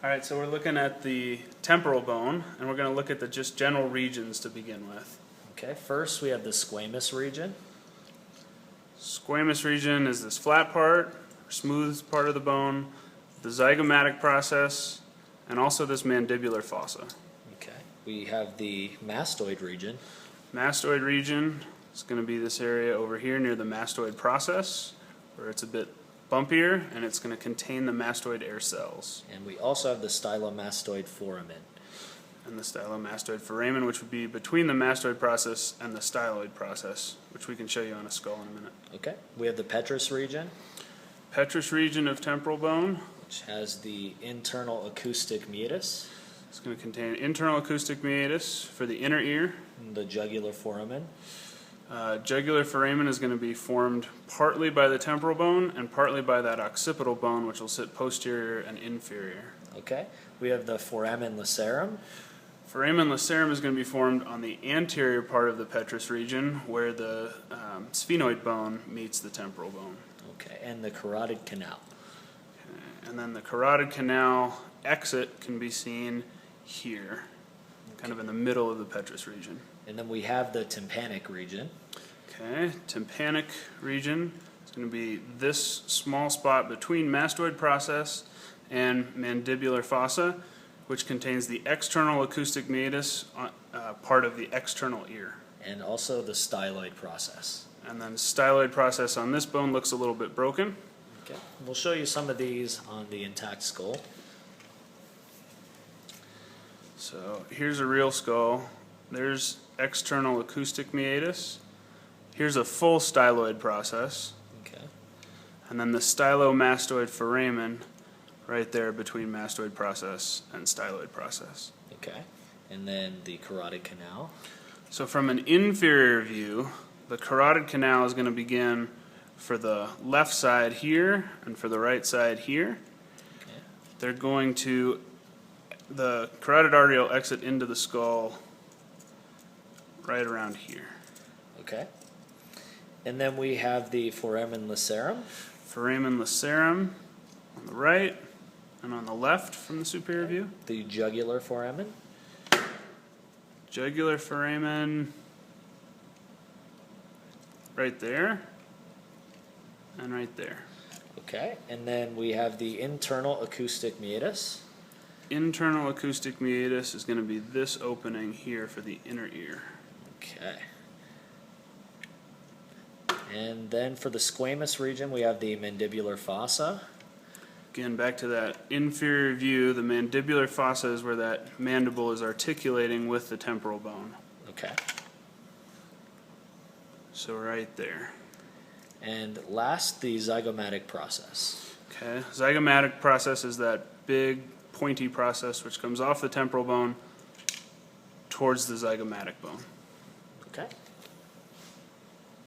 Alright, so we're looking at the temporal bone, and we're going to look at the just general regions to begin with. Okay, first we have the squamous region. Squamous region is this flat part, smooth part of the bone, the zygomatic process, and also this mandibular fossa. Okay, we have the mastoid region. Mastoid region is going to be this area over here near the mastoid process, where it's a bit bumpier, and it's going to contain the mastoid air cells. And we also have the stylomastoid foramen. And the stylomastoid foramen, which would be between the mastoid process and the styloid process, which we can show you on a skull in a minute. Okay, we have the Petrous region. Petrous region of temporal bone, which has the internal acoustic meatus. It's going to contain internal acoustic meatus for the inner ear. And the jugular foramen. Jugular foramen is going to be formed partly by the temporal bone and partly by that occipital bone, which will sit posterior and inferior. Okay, we have the foramen lacerum. Foramen lacerum is going to be formed on the anterior part of the petrous region, where the sphenoid bone meets the temporal bone. Okay, and the carotid canal. Okay. And then the carotid canal exit can be seen here, kind of in the middle of the petrous region. And then we have the tympanic region. Okay, tympanic region is going to be this small spot between mastoid process and mandibular fossa, which contains the external acoustic meatus, part of the external ear. And also the styloid process. And then styloid process on this bone looks a little bit broken. Okay, we'll show you some of these on the intact skull. So here's a real skull. There's external acoustic meatus. Here's a full styloid process. Okay. And then the stylomastoid foramen right there between mastoid process and styloid process. Okay. And then the carotid canal. So from an inferior view, the carotid canal is going to begin for the left side here and for the right side here. Okay. They're going to, the carotid artery will exit into the skull right around here. Okay. And then we have the foramen lacerum. Foramen lacerum on the right and on the left from the superior view. The jugular foramen. Jugular foramen right there and right there. Okay. And then we have the internal acoustic meatus. Internal acoustic meatus is going to be this opening here for the inner ear. Okay. And then for the squamous region, we have the mandibular fossa. Again, back to that inferior view, the mandibular fossa is where that mandible is articulating with the temporal bone. Okay. So right there. And last, the zygomatic process. Okay. Zygomatic process is that big pointy process which comes off the temporal bone towards the zygomatic bone. Okay.